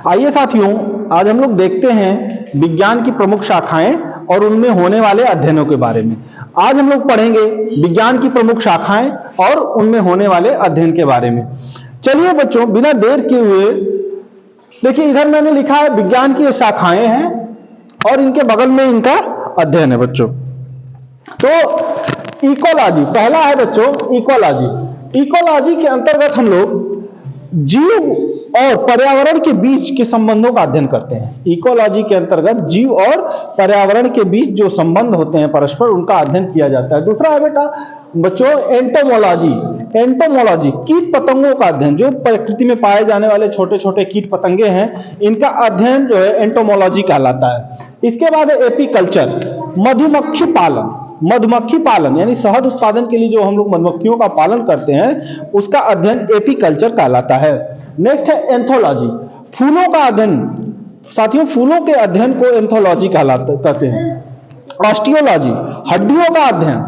आइए साथियों, आज हम लोग देखते हैं विज्ञान की प्रमुख शाखाएं और उनमें होने वाले अध्ययनों के बारे में। आज हम लोग पढ़ेंगे विज्ञान की प्रमुख शाखाएं और उनमें होने वाले अध्ययन के बारे में। चलिए बच्चों, बिना देर किए हुए देखिए, इधर मैंने लिखा है विज्ञान की शाखाएं हैं और इनके बगल में इनका अध्ययन है बच्चों। तो इकोलॉजी पहला है बच्चों, इकोलॉजी। इकोलॉजी के अंतर्गत हम लोग जीव और पर्यावरण के बीच के संबंधों का अध्ययन करते हैं। इकोलॉजी के अंतर्गत जीव और पर्यावरण के बीच जो संबंध होते हैं परस्पर, उनका अध्ययन किया जाता है। दूसरा है बेटा बच्चों एंटोमोलॉजी। एंटोमोलॉजी कीट पतंगों का अध्ययन, जो प्रकृति में पाए जाने वाले छोटे छोटे कीट पतंगे हैं, इनका अध्ययन जो है एंटोमोलॉजी कहलाता है। इसके बाद है एपीकल्चर, मधुमक्खी पालन। मधुमक्खी पालन यानी शहद उत्पादन के लिए जो हम लोग मधुमक्खियों का पालन करते हैं, उसका अध्ययन एपीकल्चर कहलाता है। नेक्स्ट है एंथोलॉजी, फूलों का अध्ययन। साथियों, फूलों के अध्ययन को एंथोलॉजी कहते हैं। ऑस्टियोलॉजी, हड्डियों का अध्ययन।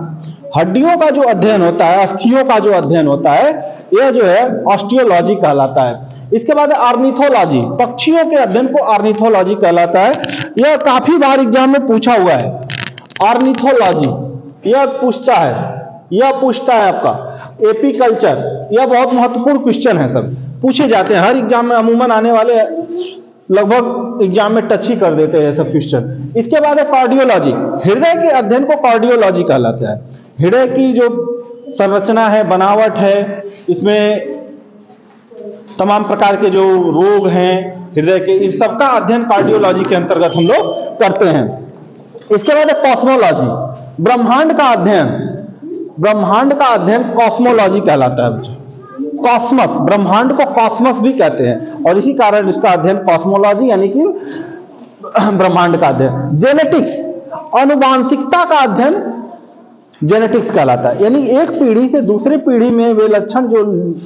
हड्डियों का जो अध्ययन होता है, अस्थियों का जो अध्ययन होता है, यह जो है ऑस्टियोलॉजी कहलाता है। इसके बाद ऑर्निथोलॉजी, पक्षियों के अध्ययन को ऑर्निथोलॉजी कहलाता है। यह काफी बार एग्जाम में पूछा हुआ है। ऑर्निथोलॉजी यह पूछता है आपका। एपीकल्चर, यह बहुत महत्वपूर्ण क्वेश्चन है, सब पूछे जाते हैं हर एग्जाम में। अमूमन आने वाले लगभग एग्जाम में टच ही कर देते हैं सब क्वेश्चन। इसके बाद है कार्डियोलॉजी, हृदय के अध्ययन को कार्डियोलॉजी कहलाता है। हृदय की जो संरचना है, बनावट है, इसमें तमाम प्रकार के जो रोग हैं हृदय के, इन सबका अध्ययन कार्डियोलॉजी के अंतर्गत हम लोग करते हैं। इसके बाद है कॉस्मोलॉजी, ब्रह्मांड का अध्ययन। ब्रह्मांड का अध्ययन कॉस्मोलॉजी कहलाता है बच्चों। कॉस्मस, ब्रह्मांड को कॉस्मस भी कहते हैं और इसी कारण इसका अध्ययन कॉस्मोलॉजी यानी कि ब्रह्मांड का अध्ययन। जेनेटिक्स, आनुवांशिकता का अध्ययन जेनेटिक्स कहलाता है। यानी एक पीढ़ी से दूसरी पीढ़ी में वे लक्षण जो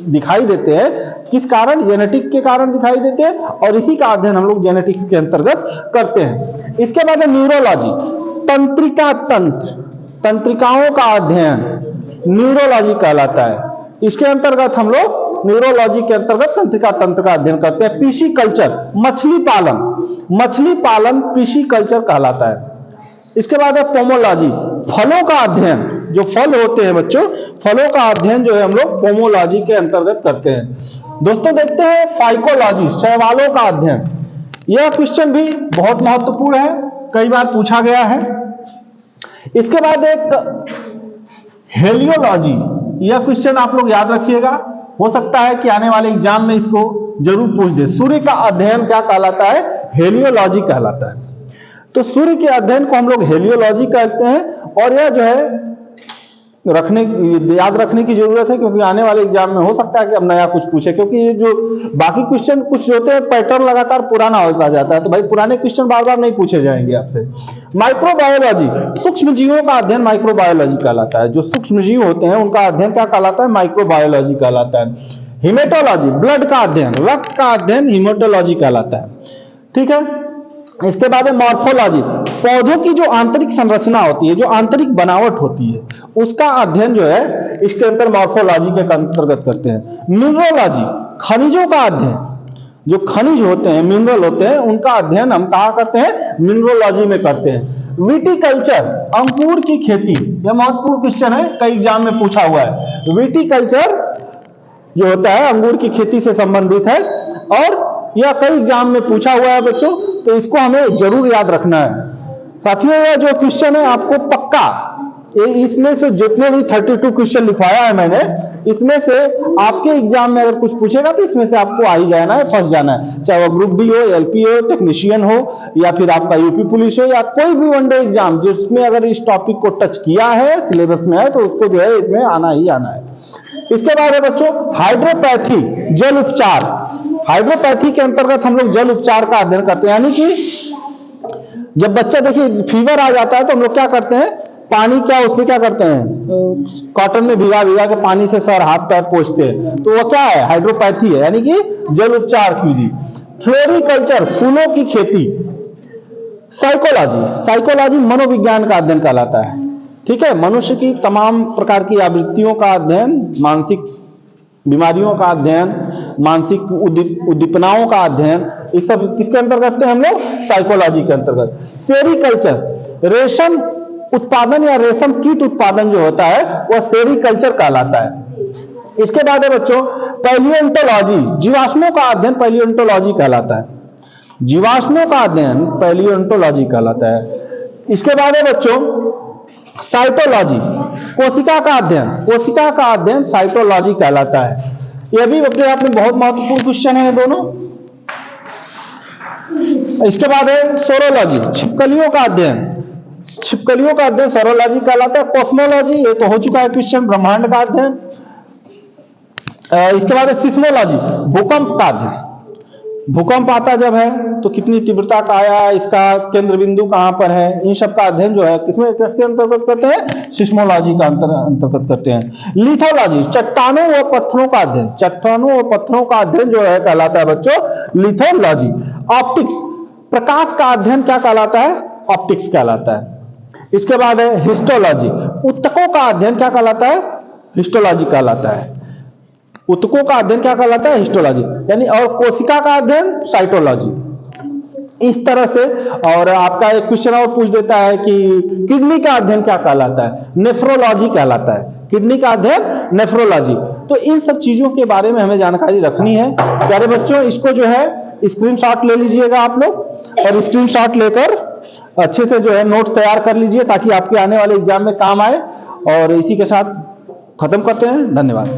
दिखाई देते हैं, किस कारण? जेनेटिक के कारण दिखाई देते हैं, और इसी का अध्ययन हम लोग जेनेटिक्स के अंतर्गत करते हैं। इसके बाद है न्यूरोलॉजी, तंत्रिका तंत्र, तंत्रिकाओं का अध्ययन न्यूरोलॉजी कहलाता है। इसके अंतर्गत हम लोग न्यूरोलॉजी के अंतर्गत तंत्रिका तंत्र का अध्ययन करते हैं। पिशीकल्चर, मछली पालन, मछली पालन पिशीकल्चर कहलाता है। इसके बाद है पोमोलॉजी, फलों का अध्ययन। जो फल होते हैं बच्चों, फलों का अध्ययन जो है हम लोग पोमोलॉजी के अंतर्गत करते हैं। दोस्तों देखते हैं फाइकोलॉजी, शैवालों का अध्ययन। यह क्वेश्चन भी बहुत महत्वपूर्ण है, कई बार पूछा गया है। इसके बाद एक हेलियोलॉजी, यह क्वेश्चन आप लोग याद रखिएगा, हो सकता है कि आने वाले एग्जाम में इसको जरूर पूछ दे। सूर्य का अध्ययन क्या कहलाता है? हेलियोलॉजी कहलाता है। तो सूर्य के अध्ययन को हम लोग हेलियोलॉजी कहते हैं, और यह जो है याद रखने की जरूरत है, क्योंकि आने वाले एग्जाम में हो सकता है कि अब नया कुछ पूछे, क्योंकि ये जो बाकी क्वेश्चन कुछ होते हैं पैटर्न लगातार पुराना होता जाता है, तो भाई पुराने क्वेश्चन बार बार नहीं पूछे जाएंगे आपसे। माइक्रोबायोलॉजी, सूक्ष्म जीवों का अध्ययन माइक्रोबायोलॉजी कहलाता है। जो सूक्ष्म जीव होते हैं उनका अध्ययन क्या कहलाता है? माइक्रोबायोलॉजी कहलाता है। हिमेटोलॉजी, ब्लड का अध्ययन, रक्त का अध्ययन हिमेटोलॉजी कहलाता है। ठीक है। इसके बाद है मॉर्फोलॉजी, पौधों की जो आंतरिक संरचना होती है, जो आंतरिक बनावट होती है, उसका अध्ययन जो है इसके अंतर मॉर्फोलॉजी के अंतर्गत करते हैं। मिनरलॉजी, खनिजों का अध्ययन, जो खनिज होते हैं, मिनरल होते हैं, उनका अध्ययन हम कहाँ करते हैं? मिनरलॉजी में करते हैं। विटिकल्चर, अंगूर की खेती, यह महत्वपूर्ण क्वेश्चन है, कई एग्जाम में पूछा हुआ है। विटिकल्चर जो होता है अंगूर की खेती से संबंधित है, और यह कई एग्जाम में पूछा हुआ है बच्चों, तो इसको हमें जरूर याद रखना है। साथियों, यह जो क्वेश्चन है आपको पक्का, इसमें से जितने भी 32 क्वेश्चन लिखवाया है मैंने, इसमें से आपके एग्जाम में अगर कुछ पूछेगा तो इसमें से आपको आ ही जाना है, फंस जाना है। चाहे वो ग्रुप डी हो, एलपी हो, टेक्नीशियन हो, या फिर आपका यूपी पुलिस हो, या कोई भी वनडे एग्जाम जिसमें अगर इस टॉपिक को टच किया है, सिलेबस में है, तो उसको जो है इसमें आना ही आना है। इसके बाद है बच्चों हाइड्रोपैथी, जल उपचार। हाइड्रोपैथी के अंतर्गत हम लोग जल उपचार का अध्ययन करते हैं। यानी कि जब बच्चा देखिए फीवर आ जाता है तो हम लोग क्या करते हैं? पानी क्या उसमें क्या करते हैं? कॉटन में भिगा भिगा के पानी से सर हाथ पैर पोंछते हैं, तो वो क्या है? हाइड्रोपैथी है, यानी कि जल उपचार की विधि। फ्लोरिकल्चर, फूलों की खेती। साइकोलॉजी, साइकोलॉजी मनोविज्ञान का अध्ययन कहलाता है। ठीक है, मनुष्य की तमाम प्रकार की आवृत्तियों का अध्ययन, मानसिक बीमारियों का अध्ययन, मानसिक उद्दीपनाओं का अध्ययन, ये सब किसके अंतर्गत आते हैं हम लोग? साइकोलॉजी के अंतर्गत। सेरीकल्चर, रेशम उत्पादन या रेशम कीट उत्पादन जो होता है वह सेरीकल्चर कहलाता है। इसके बाद है बच्चों पैलियोंटोलॉजी, जीवाश्मों का अध्ययन पैलियोंटोलॉजी कहलाता है। जीवाश्मों का अध्ययन पैलियोंटोलॉजी कहलाता है। इसके बाद है बच्चों साइटोलॉजी, कोशिका का अध्ययन, कोशिका का अध्ययन साइटोलॉजी कहलाता है। यह भी अपने आप में बहुत महत्वपूर्ण क्वेश्चन है दोनों। इसके बाद है सोरोलॉजी, छिपकलियों का अध्ययन, छिपकलियों का अध्ययन सोरोलॉजी कहलाता है। कॉस्मोलॉजी, ये तो हो चुका है क्वेश्चन, ब्रह्मांड का अध्ययन। इसके बाद है सिस्मोलॉजी, भूकंप का अध्ययन, भूकंप आता जब है तो कितनी तीव्रता का आया, इसका केंद्र बिंदु कहां पर है, इन सब का अध्ययन जो है किसमें किसके अंतर्गत करते हैं? सिस्मोलॉजी का अंतर्गत करते हैं। लिथोलॉजी, चट्टानों व पत्थरों का अध्ययन, चट्टानों व पत्थरों का अध्ययन जो है कहलाता है बच्चों लिथोलॉजी। ऑप्टिक्स, प्रकाश का अध्ययन क्या कहलाता है? ऑप्टिक्स कहलाता है। इसके बाद है हिस्टोलॉजी, ऊतकों का अध्ययन क्या कहलाता है? हिस्टोलॉजी कहलाता है। ऊतकों का अध्ययन क्या कहलाता है? हिस्टोलॉजी यानी, और कोशिका का अध्ययन साइटोलॉजी। इस तरह से। और आपका एक क्वेश्चन और पूछ देता है कि किडनी का अध्ययन क्या कहलाता है? नेफ्रोलॉजी कहलाता है। किडनी का अध्ययन नेफ्रोलॉजी। तो इन सब चीजों के बारे में हमें जानकारी रखनी है प्यारे बच्चों। इसको जो है स्क्रीनशॉट ले लीजिएगा आप लोग, और स्क्रीनशॉट लेकर अच्छे से जो है नोट तैयार कर लीजिए ताकि आपके आने वाले एग्जाम में काम आए। और इसी के साथ खत्म करते हैं। धन्यवाद।